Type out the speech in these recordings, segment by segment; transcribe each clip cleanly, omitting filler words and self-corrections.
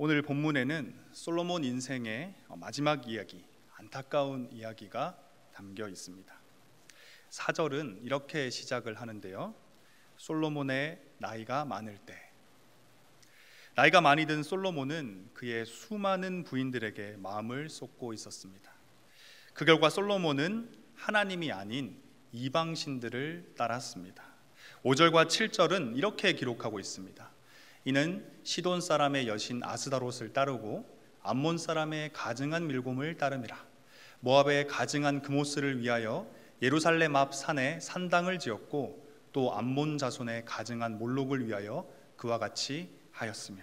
오늘 본문에는 솔로몬 인생의 마지막 이야기, 안타까운 이야기가 담겨 있습니다. 4절은 이렇게 시작을 하는데요. 솔로몬의 나이가 많을 때. 나이가 많이 든 솔로몬은 그의 수많은 부인들에게 마음을 쏟고 있었습니다. 그 결과 솔로몬은 하나님이 아닌 이방신들을 따랐습니다. 5절과 7절은 이렇게 기록하고 있습니다. 이는 시돈 사람의 여신 아스다롯을 따르고 암몬 사람의 가증한 밀곰을 따름이라. 모압의 가증한 그모스를 위하여 예루살렘 앞 산에 산당을 지었고 또 암몬 자손의 가증한 몰록을 위하여 그와 같이 하였으며,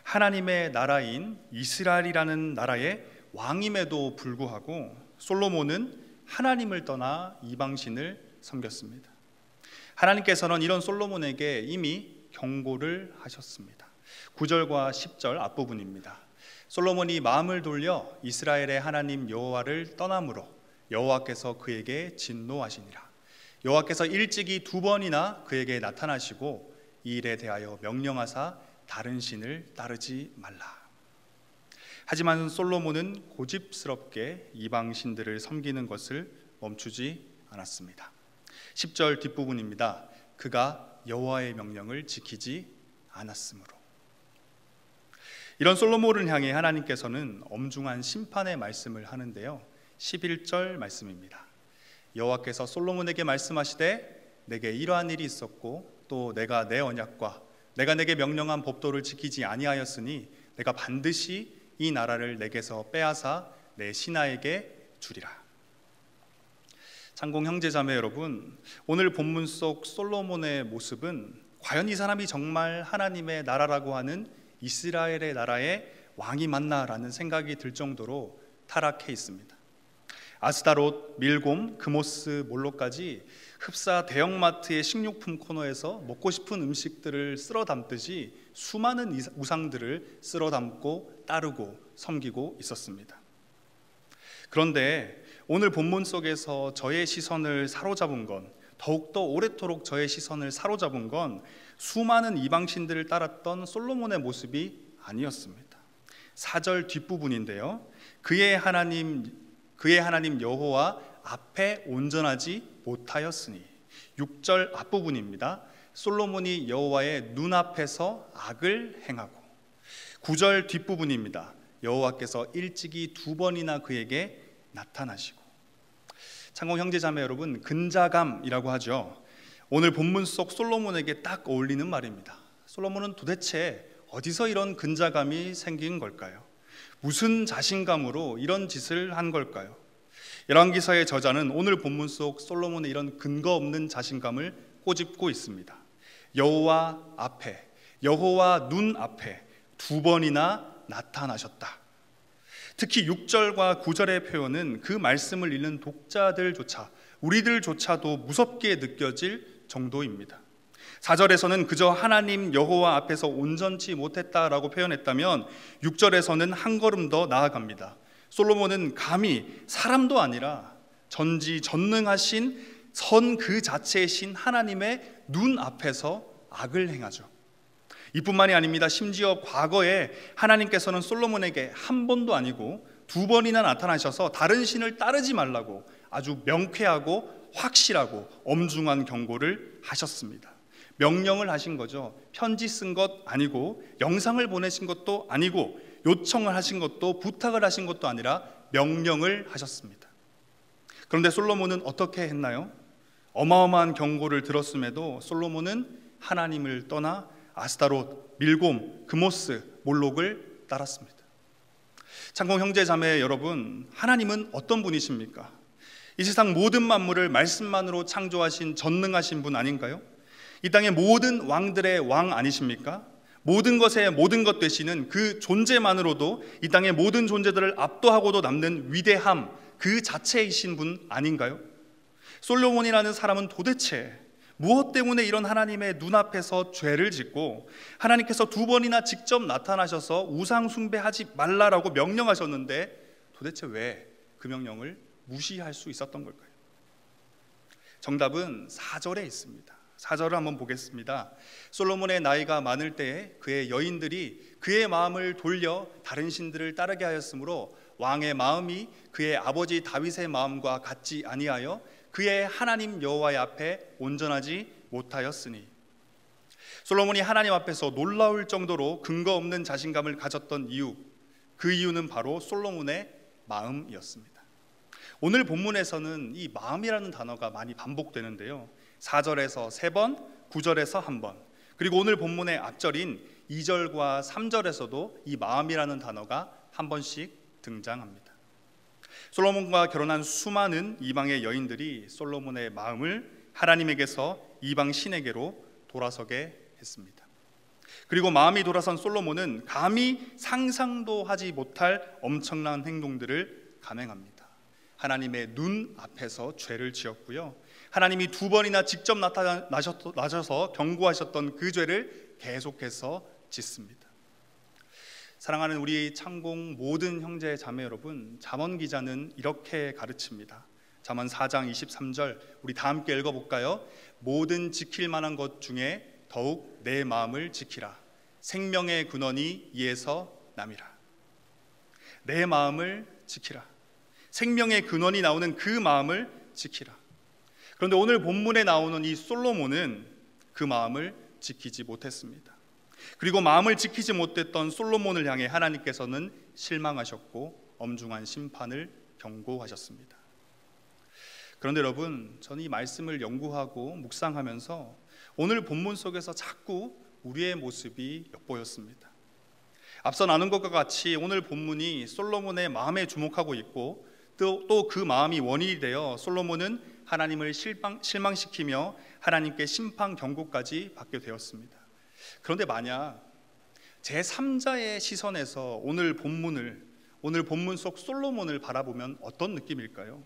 하나님의 나라인 이스라엘이라는 나라의 왕임에도 불구하고 솔로몬은 하나님을 떠나 이방신을 섬겼습니다. 하나님께서는 이런 솔로몬에게 이미 경고를 하셨습니다. 9절과 10절 앞부분입니다. 솔로몬이 마음을 돌려 이스라엘의 하나님 여호와를 떠남으로 여호와께서 그에게 진노하시니라. 여호와께서 일찍이 2번이나 그에게 나타나시고 이 일에 대하여 명령하사 다른 신을 따르지 말라. 하지만 솔로몬은 고집스럽게 이방 신들을 섬기는 것을 멈추지 않았습니다. 10절 뒷부분입니다. 그가 여호와의 명령을 지키지 않았으므로. 이런 솔로몬을 향해 하나님께서는 엄중한 심판의 말씀을 하는데요. 11절 말씀입니다. 여호와께서 솔로몬에게 말씀하시되 내게 이러한 일이 있었고 또 내가 내 언약과 내가 내게 명령한 법도를 지키지 아니하였으니 내가 반드시 이 나라를 내게서 빼앗아 내 신하에게 주리라. 창공 형제자매 여러분, 오늘 본문 속 솔로몬의 모습은 과연 이 사람이 정말 하나님의 나라라고 하는 이스라엘의 나라의 왕이 맞나라는 생각이 들 정도로 타락해 있습니다. 아스다롯, 밀곰, 그모스, 몰록까지 흡사 대형마트의 식료품 코너에서 먹고 싶은 음식들을 쓸어 담듯이 수많은 우상들을 쓸어 담고 따르고 섬기고 있었습니다. 그런데 오늘 본문 속에서 저의 시선을 사로잡은 건, 더욱더 오래도록 저의 시선을 사로잡은 건 수많은 이방신들을 따랐던 솔로몬의 모습이 아니었습니다. 4절 뒷부분인데요. 그의 하나님 여호와 앞에 온전하지 못하였으니. 6절 앞부분입니다. 솔로몬이 여호와의 눈앞에서 악을 행하고. 9절 뒷부분입니다. 여호와께서 일찍이 2번이나 그에게 나타나시고. 창공 형제자매 여러분, 근자감이라고 하죠. 오늘 본문 속 솔로몬에게 딱 어울리는 말입니다. 솔로몬은 도대체 어디서 이런 근자감이 생긴 걸까요? 무슨 자신감으로 이런 짓을 한 걸까요? 열왕기서의 저자는 오늘 본문 속 솔로몬의 이런 근거 없는 자신감을 꼬집고 있습니다. 여호와 앞에, 여호와 눈 앞에 2번이나 나타나셨다. 특히 6절과 9절의 표현은 그 말씀을 읽는 독자들조차, 우리들조차도 무섭게 느껴질 정도입니다. 4절에서는 그저 하나님 여호와 앞에서 온전치 못했다라고 표현했다면 6절에서는 한 걸음 더 나아갑니다. 솔로몬은 감히 사람도 아니라 전지전능하신 선 그 자체이신 하나님의 눈 앞에서 악을 행하죠. 이뿐만이 아닙니다. 심지어 과거에 하나님께서는 솔로몬에게 한 번도 아니고 2번이나 나타나셔서 다른 신을 따르지 말라고 아주 명쾌하고 확실하고 엄중한 경고를 하셨습니다. 명령을 하신 거죠. 편지 쓴 것 아니고, 영상을 보내신 것도 아니고, 요청을 하신 것도, 부탁을 하신 것도 아니라 명령을 하셨습니다. 그런데 솔로몬은 어떻게 했나요? 어마어마한 경고를 들었음에도 솔로몬은 하나님을 떠나 아스다롯, 밀곰, 그모스, 몰록을 따랐습니다. 창공 형제자매 여러분, 하나님은 어떤 분이십니까? 이 세상 모든 만물을 말씀만으로 창조하신 전능하신 분 아닌가요? 이 땅의 모든 왕들의 왕 아니십니까? 모든 것의 모든 것 되시는 그 존재만으로도 이 땅의 모든 존재들을 압도하고도 남는 위대함 그 자체이신 분 아닌가요? 솔로몬이라는 사람은 도대체 무엇 때문에 이런 하나님의 눈앞에서 죄를 짓고 하나님께서 2번이나 직접 나타나셔서 우상 숭배하지 말라라고 명령하셨는데 도대체 왜 그 명령을 무시할 수 있었던 걸까요? 정답은 4절에 있습니다. 4절을 한번 보겠습니다. 솔로몬의 나이가 많을 때에 그의 여인들이 그의 마음을 돌려 다른 신들을 따르게 하였으므로 왕의 마음이 그의 아버지 다윗의 마음과 같지 아니하여 그의 하나님 여호와의 앞에 온전하지 못하였으니. 솔로몬이 하나님 앞에서 놀라울 정도로 근거 없는 자신감을 가졌던 이유, 그 이유는 바로 솔로몬의 마음이었습니다. 오늘 본문에서는 이 마음이라는 단어가 많이 반복되는데요, 4절에서 3번, 9절에서 1번, 그리고 오늘 본문의 앞절인 2절과 3절에서도 이 마음이라는 단어가 한 번씩 등장합니다. 솔로몬과 결혼한 수많은 이방의 여인들이 솔로몬의 마음을 하나님에게서 이방 신에게로 돌아서게 했습니다. 그리고 마음이 돌아선 솔로몬은 감히 상상도 하지 못할 엄청난 행동들을 감행합니다. 하나님의 눈 앞에서 죄를 지었고요, 하나님이 2번이나 직접 나셔서 경고하셨던 그 죄를 계속해서 짓습니다. 사랑하는 우리 창공 모든 형제 자매 여러분, 잠언 기자는 이렇게 가르칩니다. 잠언 4장 23절, 우리 다 함께 읽어볼까요? 모든 지킬 만한 것 중에 더욱 내 마음을 지키라. 생명의 근원이 이에서 남이라. 내 마음을 지키라. 생명의 근원이 나오는 그 마음을 지키라. 그런데 오늘 본문에 나오는 이 솔로몬은 그 마음을 지키지 못했습니다. 그리고 마음을 지키지 못했던 솔로몬을 향해 하나님께서는 실망하셨고 엄중한 심판을 경고하셨습니다. 그런데 여러분, 저는 이 말씀을 연구하고 묵상하면서 오늘 본문 속에서 자꾸 우리의 모습이 엿보였습니다. 앞서 나눈 것과 같이 오늘 본문이 솔로몬의 마음에 주목하고 있고 또 그 마음이 원인이 되어 솔로몬은 하나님을 실망시키며 하나님께 심판 경고까지 받게 되었습니다. 그런데 만약 제3자의 시선에서 오늘 본문 속 솔로몬을 바라보면 어떤 느낌일까요?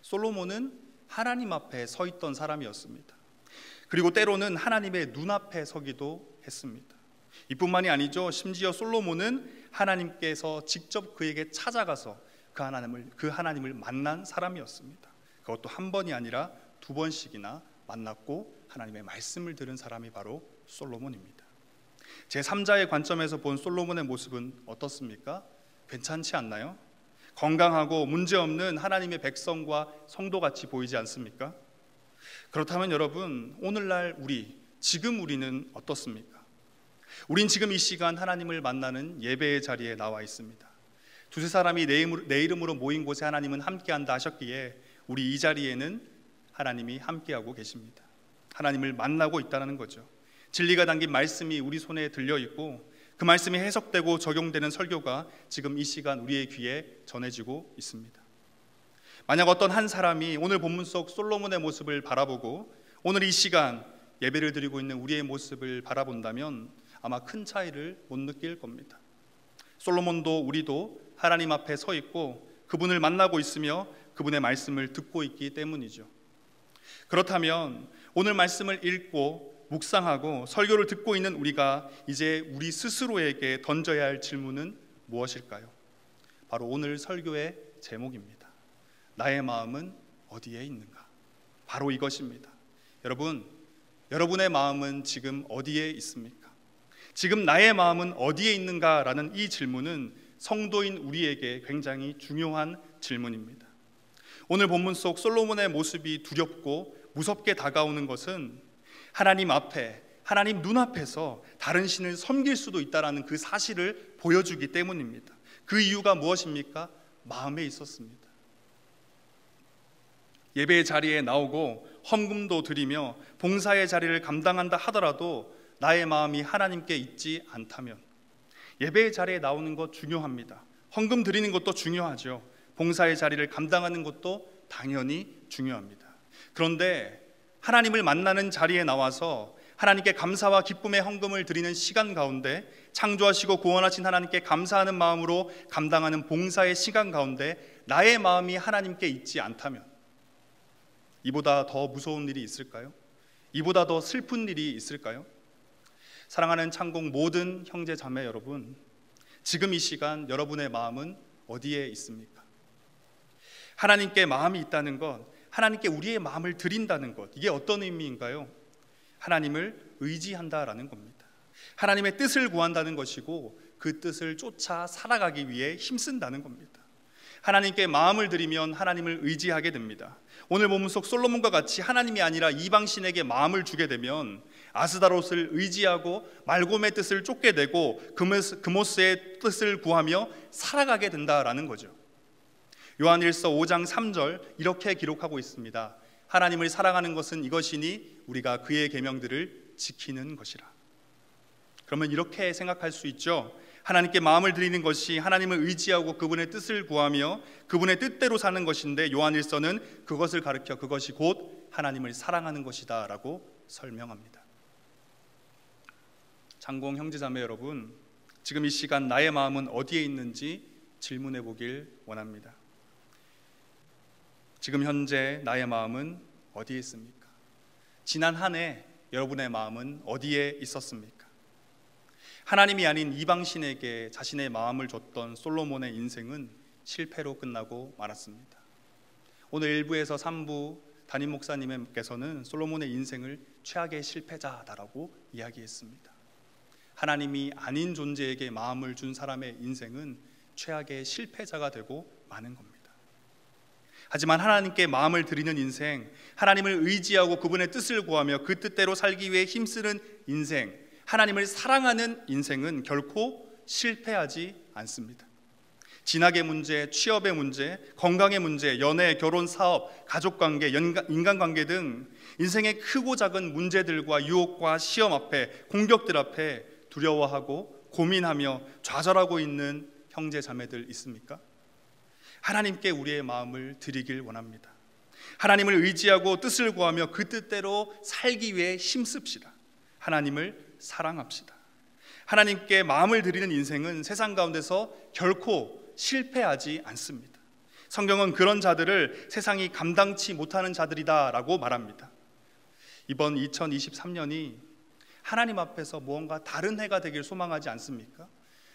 솔로몬은 하나님 앞에 서 있던 사람이었습니다. 그리고 때로는 하나님의 눈앞에 서기도 했습니다. 이뿐만이 아니죠. 심지어 솔로몬은 하나님께서 직접 그에게 찾아가서 그 하나님을 만난 사람이었습니다. 그것도 한 번이 아니라 2번씩이나 만났고 하나님의 말씀을 들은 사람이 바로 솔로몬입니다. 제3자의 관점에서 본 솔로몬의 모습은 어떻습니까? 괜찮지 않나요? 건강하고 문제없는 하나님의 백성과 성도같이 보이지 않습니까? 그렇다면 여러분, 오늘날 지금 우리는 어떻습니까? 우린 지금 이 시간 하나님을 만나는 예배의 자리에 나와 있습니다. 두세 사람이 내 이름으로 모인 곳에 하나님은 함께한다 하셨기에 우리 이 자리에는 하나님이 함께하고 계십니다. 하나님을 만나고 있다는 거죠. 진리가 담긴 말씀이 우리 손에 들려 있고 그 말씀이 해석되고 적용되는 설교가 지금 이 시간 우리의 귀에 전해지고 있습니다. 만약 어떤 한 사람이 오늘 본문 속 솔로몬의 모습을 바라보고 오늘 이 시간 예배를 드리고 있는 우리의 모습을 바라본다면 아마 큰 차이를 못 느낄 겁니다. 솔로몬도 우리도 하나님 앞에 서 있고 그분을 만나고 있으며 그분의 말씀을 듣고 있기 때문이죠. 그렇다면 오늘 말씀을 읽고 묵상하고 설교를 듣고 있는 우리가 이제 우리 스스로에게 던져야 할 질문은 무엇일까요? 바로 오늘 설교의 제목입니다. 나의 마음은 어디에 있는가? 바로 이것입니다. 여러분의 마음은 지금 어디에 있습니까? 지금 나의 마음은 어디에 있는가라는 이 질문은 성도인 우리에게 굉장히 중요한 질문입니다. 오늘 본문 속 솔로몬의 모습이 두렵고 무섭게 다가오는 것은 하나님 앞에, 하나님 눈앞에서 다른 신을 섬길 수도 있다는 그 사실을 보여주기 때문입니다. 그 이유가 무엇입니까? 마음에 있었습니다. 예배의 자리에 나오고 헌금도 드리며 봉사의 자리를 감당한다 하더라도 나의 마음이 하나님께 있지 않다면, 예배의 자리에 나오는 것 중요합니다. 헌금 드리는 것도 중요하죠. 봉사의 자리를 감당하는 것도 당연히 중요합니다. 그런데 하나님을 만나는 자리에 나와서 하나님께 감사와 기쁨의 헌금을 드리는 시간 가운데, 창조하시고 구원하신 하나님께 감사하는 마음으로 감당하는 봉사의 시간 가운데 나의 마음이 하나님께 있지 않다면 이보다 더 무서운 일이 있을까요? 이보다 더 슬픈 일이 있을까요? 사랑하는 창공 모든 형제 자매 여러분, 지금 이 시간 여러분의 마음은 어디에 있습니까? 하나님께 마음이 있다는 것, 하나님께 우리의 마음을 드린다는 것, 이게 어떤 의미인가요? 하나님을 의지한다라는 겁니다. 하나님의 뜻을 구한다는 것이고 그 뜻을 쫓아 살아가기 위해 힘쓴다는 겁니다. 하나님께 마음을 드리면 하나님을 의지하게 됩니다. 오늘 본문 속 솔로몬과 같이 하나님이 아니라 이방신에게 마음을 주게 되면 아스다롯을 의지하고 말곰의 뜻을 쫓게 되고 그모스의 뜻을 구하며 살아가게 된다라는 거죠. 요한일서 5장 3절 이렇게 기록하고 있습니다. 하나님을 사랑하는 것은 이것이니 우리가 그의 계명들을 지키는 것이라. 그러면 이렇게 생각할 수 있죠. 하나님께 마음을 드리는 것이 하나님을 의지하고 그분의 뜻을 구하며 그분의 뜻대로 사는 것인데, 요한일서는 그것을 가르쳐 그것이 곧 하나님을 사랑하는 것이다 라고 설명합니다. 장공 형제자매 여러분, 지금 이 시간 나의 마음은 어디에 있는지 질문해 보길 원합니다. 지금 현재 나의 마음은 어디에 있습니까? 지난 한 해 여러분의 마음은 어디에 있었습니까? 하나님이 아닌 이방신에게 자신의 마음을 줬던 솔로몬의 인생은 실패로 끝나고 말았습니다. 오늘 1부에서 3부 담임 목사님께서는 솔로몬의 인생을 최악의 실패자다라고 이야기했습니다. 하나님이 아닌 존재에게 마음을 준 사람의 인생은 최악의 실패자가 되고 마는 겁니다. 하지만 하나님께 마음을 드리는 인생, 하나님을 의지하고 그분의 뜻을 구하며 그 뜻대로 살기 위해 힘쓰는 인생, 하나님을 사랑하는 인생은 결코 실패하지 않습니다. 진학의 문제, 취업의 문제, 건강의 문제, 연애, 결혼, 사업, 가족관계, 인간관계 등 인생의 크고 작은 문제들과 유혹과 시험 앞에, 공격들 앞에 두려워하고 고민하며 좌절하고 있는 형제 자매들 있습니까? 하나님께 우리의 마음을 드리길 원합니다. 하나님을 의지하고 뜻을 구하며 그 뜻대로 살기 위해 힘씁시다. 하나님을 사랑합시다. 하나님께 마음을 드리는 인생은 세상 가운데서 결코 실패하지 않습니다. 성경은 그런 자들을 세상이 감당치 못하는 자들이다 라고 말합니다. 이번 2023년이 하나님 앞에서 무언가 다른 해가 되길 소망하지 않습니까?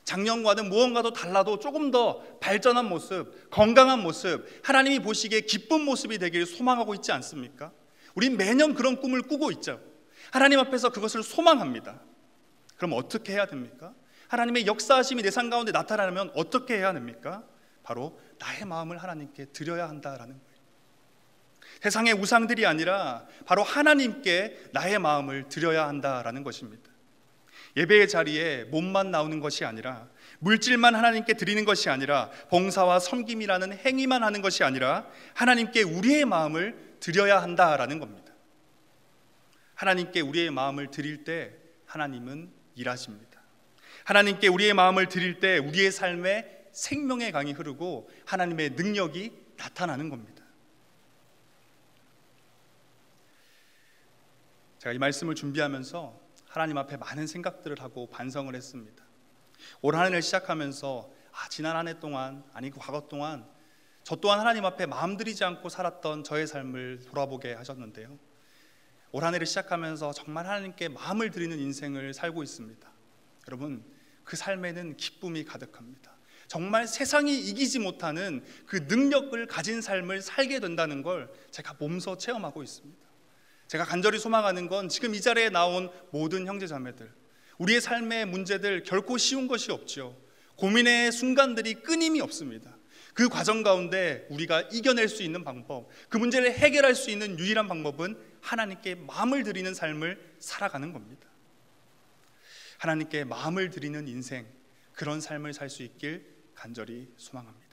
작년과는 무언가도 달라도 조금 더 발전한 모습, 건강한 모습, 하나님이 보시기에 기쁜 모습이 되길 소망하고 있지 않습니까? 우린 매년 그런 꿈을 꾸고 있죠. 하나님 앞에서 그것을 소망합니다. 그럼 어떻게 해야 됩니까? 하나님의 역사하심이 내 삶 가운데 나타나려면 어떻게 해야 됩니까? 바로 나의 마음을 하나님께 드려야 한다라는 거예요. 세상의 우상들이 아니라 바로 하나님께 나의 마음을 드려야 한다라는 것입니다. 예배의 자리에 몸만 나오는 것이 아니라, 물질만 하나님께 드리는 것이 아니라, 봉사와 섬김이라는 행위만 하는 것이 아니라 하나님께 우리의 마음을 드려야 한다라는 겁니다. 하나님께 우리의 마음을 드릴 때 하나님은 일하십니다. 하나님께 우리의 마음을 드릴 때 우리의 삶에 생명의 강이 흐르고 하나님의 능력이 나타나는 겁니다. 제가 이 말씀을 준비하면서 하나님 앞에 많은 생각들을 하고 반성을 했습니다. 올 한 해를 시작하면서 지난 한 해 동안, 아니 과거 동안 저 또한 하나님 앞에 마음 들이지 않고 살았던 저의 삶을 돌아보게 하셨는데요, 올 한 해를 시작하면서 정말 하나님께 마음을 드리는 인생을 살고 있습니다. 여러분, 그 삶에는 기쁨이 가득합니다. 정말 세상이 이기지 못하는 그 능력을 가진 삶을 살게 된다는 걸 제가 몸소 체험하고 있습니다. 제가 간절히 소망하는 건 지금 이 자리에 나온 모든 형제자매들, 우리의 삶의 문제들 결코 쉬운 것이 없죠. 고민의 순간들이 끊임이 없습니다. 그 과정 가운데 우리가 이겨낼 수 있는 방법, 그 문제를 해결할 수 있는 유일한 방법은 하나님께 마음을 드리는 삶을 살아가는 겁니다. 하나님께 마음을 드리는 인생, 그런 삶을 살 수 있길 간절히 소망합니다.